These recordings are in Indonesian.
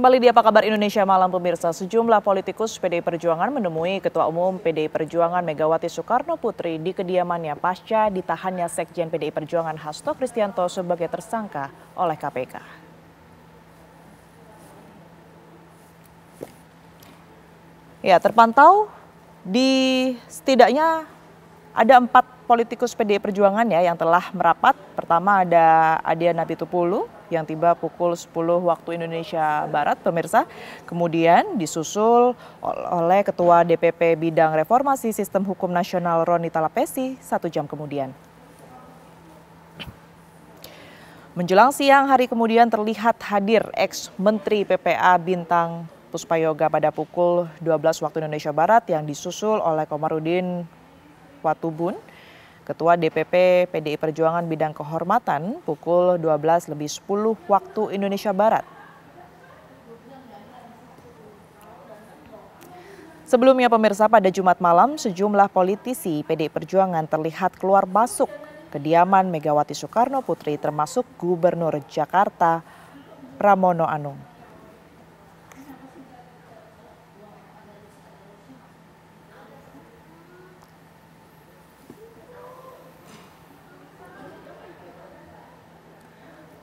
Kembali di Apa Kabar Indonesia Malam pemirsa, sejumlah politikus PDI Perjuangan menemui Ketua Umum PDI Perjuangan Megawati Soekarno Putri di kediamannya pasca ditahannya Sekjen PDI Perjuangan Hasto Kristianto sebagai tersangka oleh KPK. Ya, terpantau di setidaknya ada 4 politikus PDI Perjuangan ya yang telah merapat. Pertama ada Adian Apitupulu yang tiba pukul 10 waktu Indonesia Barat, pemirsa. Kemudian disusul oleh Ketua DPP Bidang Reformasi Sistem Hukum Nasional Roni Talapesi 1 jam kemudian. Menjelang siang hari kemudian terlihat hadir ex-Menteri PPA Bintang Puspayoga pada pukul 12 waktu Indonesia Barat yang disusul oleh Komarudin Watubun, Ketua DPP PDI Perjuangan Bidang Kehormatan pukul 12:10 waktu Indonesia Barat. Sebelumnya pemirsa, pada Jumat malam sejumlah politisi PDI Perjuangan terlihat keluar masuk kediaman Megawati Soekarno Putri termasuk Gubernur Jakarta Pramono Anung.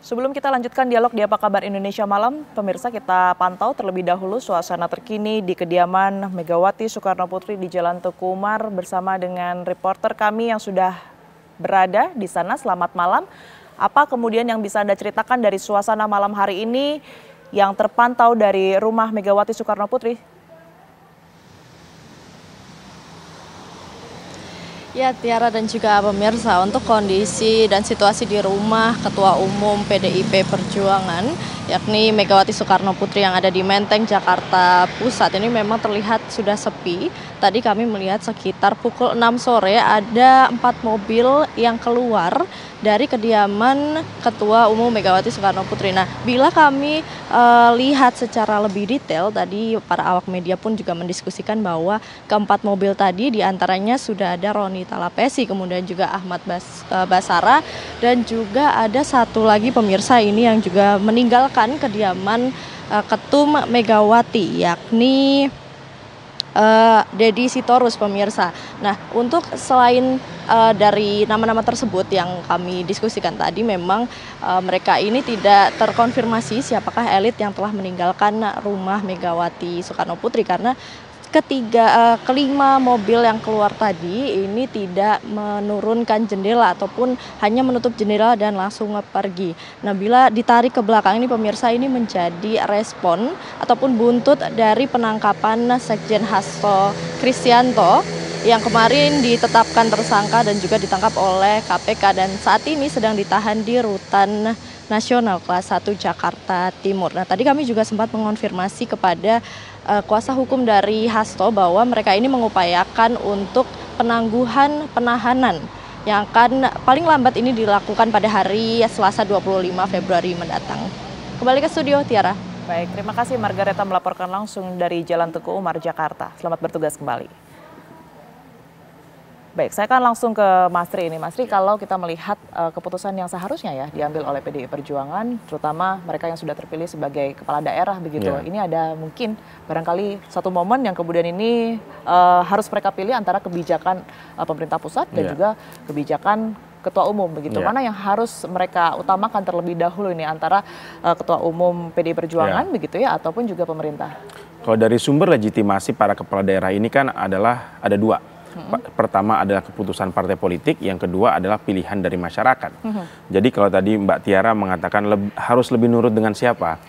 Sebelum kita lanjutkan dialog di Apa Kabar Indonesia Malam, pemirsa kita pantau terlebih dahulu suasana terkini di kediaman Megawati Soekarno Putri di Jalan Teguh Umar bersama dengan reporter kami yang sudah berada di sana. Selamat malam. Apa kemudian yang bisa Anda ceritakan dari suasana malam hari ini yang terpantau dari rumah Megawati Soekarno Putri? Ya, Tiara dan juga pemirsa, untuk kondisi dan situasi di rumah Ketua Umum PDIP Perjuangan, yakni Megawati Soekarno Putri yang ada di Menteng, Jakarta Pusat, ini memang terlihat sudah sepi. Tadi kami melihat sekitar pukul 6 sore ada 4 mobil yang keluar dari kediaman Ketua Umum Megawati Soekarno Putri. Nah, bila kami lihat secara lebih detail, tadi para awak media pun juga mendiskusikan bahwa keempat mobil tadi diantaranya sudah ada Roni Talapesi, kemudian juga Ahmad Basara, dan juga ada satu lagi pemirsa ini yang juga meninggalkan kediaman Ketum Megawati, yakni Deddy Sitorus, pemirsa. Nah, untuk selain dari nama-nama tersebut yang kami diskusikan tadi, memang mereka ini tidak terkonfirmasi siapakah elit yang telah meninggalkan rumah Megawati Soekarno Putri, karena kelima mobil yang keluar tadi ini tidak menurunkan jendela ataupun hanya menutup jendela dan langsung pergi. Nah, bila ditarik ke belakang ini pemirsa, ini menjadi respon ataupun buntut dari penangkapan Sekjen Hasto Kristianto yang kemarin ditetapkan tersangka dan juga ditangkap oleh KPK dan saat ini sedang ditahan di Rutan Nasional kelas 1 Jakarta Timur. Nah, tadi kami juga sempat mengonfirmasi kepada kuasa hukum dari Hasto bahwa mereka ini mengupayakan untuk penangguhan penahanan yang akan paling lambat ini dilakukan pada hari Selasa 25 Februari mendatang. Kembali ke studio, Tiara. Baik, terima kasih Margareta melaporkan langsung dari Jalan Teguh Umar, Jakarta. Selamat bertugas kembali. Baik, saya akan langsung ke Mas Tri ini. Mas Tri, kalau kita melihat keputusan yang seharusnya ya diambil oleh PDI Perjuangan, terutama mereka yang sudah terpilih sebagai kepala daerah begitu. Ini ada mungkin barangkali satu momen yang kemudian ini harus mereka pilih antara kebijakan pemerintah pusat dan juga kebijakan Ketua Umum begitu. Mana yang harus mereka utamakan terlebih dahulu ini antara Ketua Umum PDI Perjuangan begitu ya ataupun juga pemerintah? Kalau dari sumber legitimasi para kepala daerah ini kan adalah ada 2. Pertama adalah keputusan partai politik, yang kedua adalah pilihan dari masyarakat. Jadi kalau tadi Mbak Tiara mengatakan harus lebih nurut dengan siapa?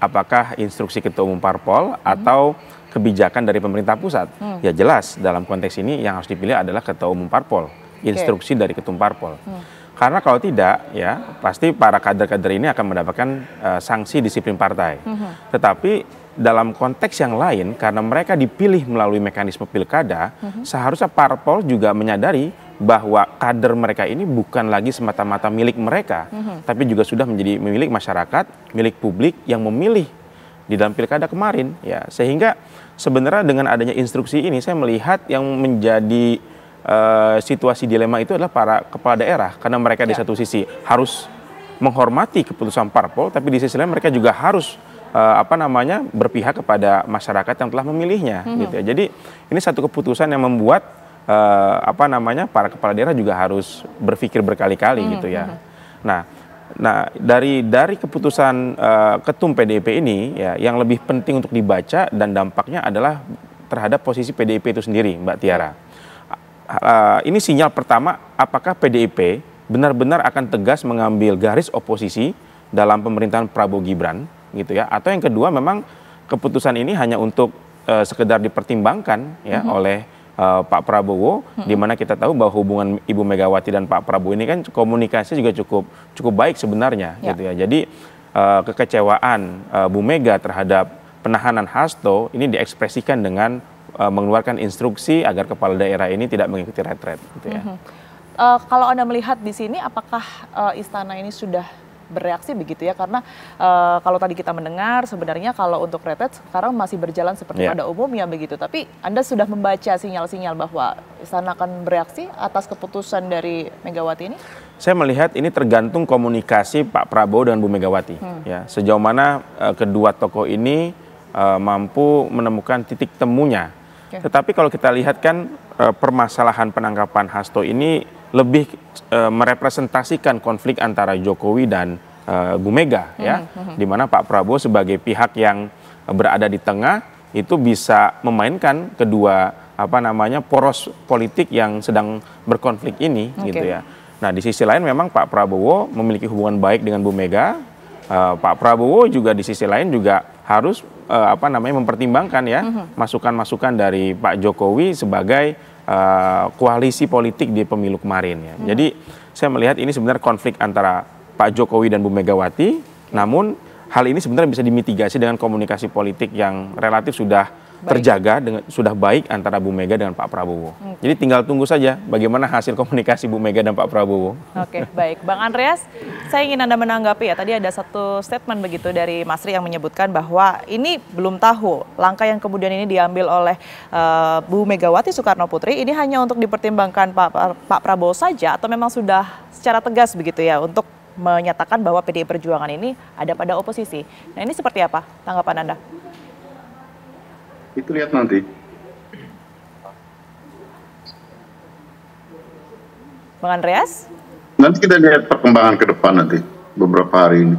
Apakah instruksi Ketua Umum Parpol atau kebijakan dari pemerintah pusat? Ya jelas dalam konteks ini yang harus dipilih adalah Ketua Umum Parpol, instruksi dari Ketum Parpol. Karena kalau tidak, ya pasti para kader-kader ini akan mendapatkan sanksi disiplin partai. Tetapi dalam konteks yang lain, karena mereka dipilih melalui mekanisme pilkada, seharusnya parpol juga menyadari bahwa kader mereka ini bukan lagi semata-mata milik mereka, tapi juga sudah menjadi milik masyarakat, milik publik yang memilih di dalam pilkada kemarin. Ya, sehingga sebenarnya dengan adanya instruksi ini, saya melihat yang menjadi situasi dilema itu adalah para kepala daerah, karena mereka di satu sisi harus menghormati keputusan parpol, tapi di sisi lain mereka juga harus berpihak kepada masyarakat yang telah memilihnya gitu ya. Jadi ini satu keputusan yang membuat para kepala daerah juga harus berpikir berkali-kali gitu ya. Nah, dari keputusan Ketum PDIP ini ya, yang lebih penting untuk dibaca dan dampaknya adalah terhadap posisi PDIP itu sendiri, Mbak Tiara. Ini sinyal pertama, apakah PDIP benar-benar akan tegas mengambil garis oposisi dalam pemerintahan Prabowo Gibran gitu ya, atau yang kedua memang keputusan ini hanya untuk sekedar dipertimbangkan ya oleh Pak Prabowo, di mana kita tahu bahwa hubungan Ibu Megawati dan Pak Prabowo ini kan komunikasi juga cukup baik sebenarnya gitu ya. Jadi kekecewaan Bu Mega terhadap penahanan Hasto ini diekspresikan dengan mengeluarkan instruksi agar kepala daerah ini tidak mengikuti retret gitu ya. Kalau Anda melihat di sini, apakah istana ini sudah bereaksi begitu ya? Karena kalau tadi kita mendengar sebenarnya kalau untuk retret sekarang masih berjalan seperti pada umumnya begitu. Tapi Anda sudah membaca sinyal-sinyal bahwa istana akan bereaksi atas keputusan dari Megawati ini? Saya melihat ini tergantung komunikasi Pak Prabowo dengan Bu Megawati. Ya, sejauh mana kedua tokoh ini mampu menemukan titik temunya. Tetapi kalau kita lihat kan permasalahan penangkapan Hasto ini lebih merepresentasikan konflik antara Jokowi dan Bu Mega ya, di mana Pak Prabowo sebagai pihak yang berada di tengah itu bisa memainkan kedua poros politik yang sedang berkonflik ini gitu ya. Nah, di sisi lain memang Pak Prabowo memiliki hubungan baik dengan Bu Mega. Pak Prabowo juga di sisi lain juga harus mempertimbangkan ya masukan-masukan dari Pak Jokowi sebagai koalisi politik di pemilu kemarin ya. Jadi saya melihat ini sebenarnya konflik antara Pak Jokowi dan Bu Megawati, namun hal ini sebenarnya bisa dimitigasi dengan komunikasi politik yang relatif sudah terjaga, sudah baik antara Bu Mega dengan Pak Prabowo. Jadi tinggal tunggu saja bagaimana hasil komunikasi Bu Mega dan Pak Prabowo. Oke, baik. Bang Andreas, saya ingin Anda menanggapi ya. Tadi ada satu statement begitu dari Mas Ri yang menyebutkan bahwa ini belum tahu langkah yang kemudian ini diambil oleh Bu Megawati Soekarno Putri ini hanya untuk dipertimbangkan Pak Prabowo saja atau memang sudah secara tegas begitu ya untuk menyatakan bahwa PDI Perjuangan ini ada pada oposisi. Nah, ini seperti apa tanggapan Anda? Itu lihat nanti. Bang Andreas? Nanti kita lihat perkembangan ke depan nanti, beberapa hari ini.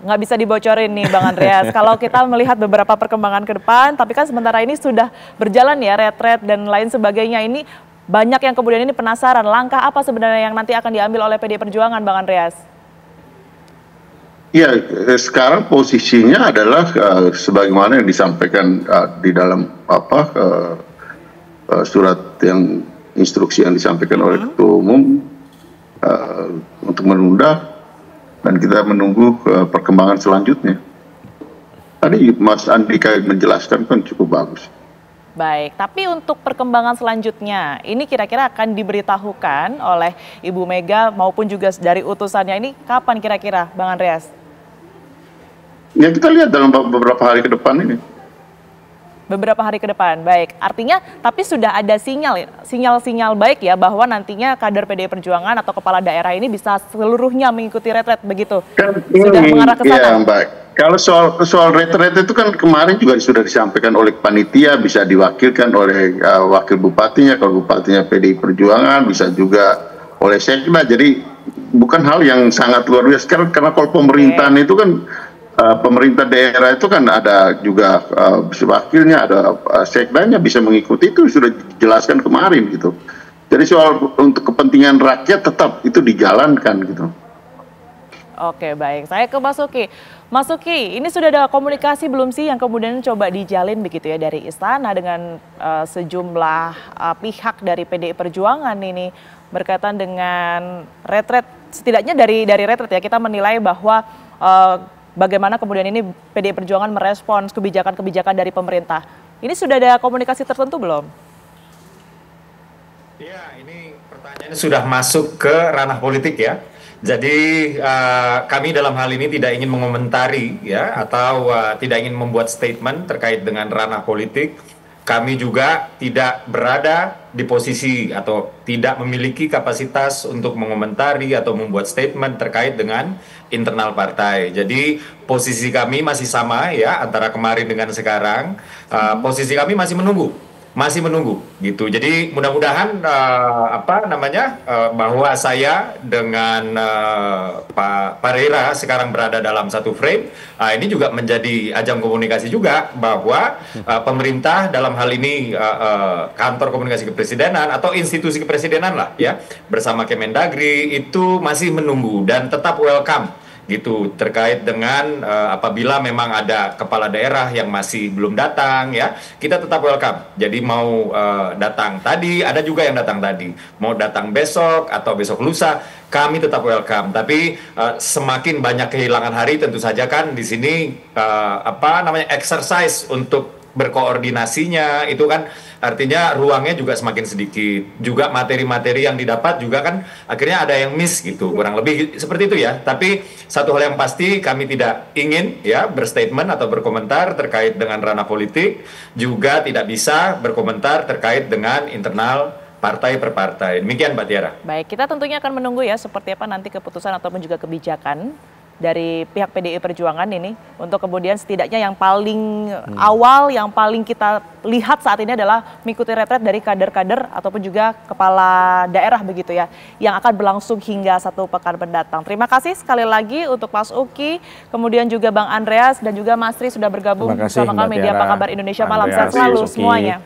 Nggak bisa dibocorin nih Bang Andreas. Kalau kita melihat beberapa perkembangan ke depan, tapi kan sementara ini sudah berjalan ya retret dan lain sebagainya. Ini banyak yang kemudian ini penasaran, langkah apa sebenarnya yang nanti akan diambil oleh PDI Perjuangan, Bang Andreas? Ya, sekarang posisinya adalah sebagaimana yang disampaikan di dalam surat yang instruksi yang disampaikan oleh Ketua Umum untuk menunda dan kita menunggu perkembangan selanjutnya. Tadi Mas Andika menjelaskan kan cukup bagus. Baik, tapi untuk perkembangan selanjutnya, ini kira-kira akan diberitahukan oleh Ibu Mega maupun juga dari utusannya ini kapan kira-kira, Bang Andreas? Ya kita lihat dalam beberapa hari ke depan ini. Beberapa hari ke depan, baik. Artinya, tapi sudah ada sinyal baik ya bahwa nantinya kader PDI Perjuangan atau kepala daerah ini bisa seluruhnya mengikuti retret begitu. Kan sudah mengarah ke sana. Ya, Mbak. Kalau soal retret itu kan kemarin juga sudah disampaikan oleh panitia, bisa diwakilkan oleh wakil bupatinya, kalau bupatinya PDI Perjuangan, bisa juga oleh sekda. Jadi bukan hal yang sangat luar biasa. Karena kalau pemerintahan itu kan pemerintah daerah itu kan ada juga wakilnya, ada sekdanya bisa mengikuti, itu sudah dijelaskan kemarin gitu. Jadi soal untuk kepentingan rakyat tetap itu dijalankan gitu. Oke, baik. Saya ke Mas Uki. Mas Uki, ini sudah ada komunikasi belum sih yang kemudian coba dijalin begitu ya dari istana dengan sejumlah pihak dari PDI Perjuangan ini berkaitan dengan retret, setidaknya dari retret ya kita menilai bahwa bagaimana kemudian ini PDI Perjuangan merespons kebijakan-kebijakan dari pemerintah. Ini sudah ada komunikasi tertentu belum? Ya, ini pertanyaannya sudah masuk ke ranah politik ya. Jadi kami dalam hal ini tidak ingin mengomentari ya atau tidak ingin membuat statement terkait dengan ranah politik. Kami juga tidak berada di posisi atau tidak memiliki kapasitas untuk mengomentari atau membuat statement terkait dengan internal partai. Jadi posisi kami masih sama ya antara kemarin dengan sekarang. Posisi kami masih menunggu gitu. Jadi mudah-mudahan bahwa saya dengan Pak Pereira sekarang berada dalam satu frame. Ini juga menjadi ajang komunikasi juga bahwa pemerintah dalam hal ini kantor komunikasi kepresidenan atau institusi kepresidenan lah ya bersama Kemendagri itu masih menunggu dan tetap welcome gitu terkait dengan apabila memang ada kepala daerah yang masih belum datang ya kita tetap welcome. Jadi mau datang tadi, ada juga yang datang tadi, mau datang besok atau besok lusa kami tetap welcome. Tapi semakin banyak kehilangan hari tentu saja kan di sini exercise untuk berkoordinasinya itu kan artinya ruangnya juga semakin sedikit, juga materi-materi yang didapat juga kan akhirnya ada yang miss gitu, kurang lebih seperti itu ya. Tapi satu hal yang pasti kami tidak ingin ya berstatement atau berkomentar terkait dengan ranah politik, juga tidak bisa berkomentar terkait dengan internal partai per partai. Demikian Mbak Tiara. Baik, kita tentunya akan menunggu ya seperti apa nanti keputusan ataupun juga kebijakan dari pihak PDI Perjuangan ini untuk kemudian setidaknya yang paling awal, yang paling kita lihat saat ini adalah mengikuti retret dari kader-kader ataupun juga kepala daerah begitu ya, yang akan berlangsung hingga 1 pekan mendatang. Terima kasih sekali lagi untuk Mas Uki, kemudian juga Bang Andreas dan juga Mas Tri sudah bergabung bersama kami di Apa Kabar Indonesia Malam. Sehat selalu semuanya.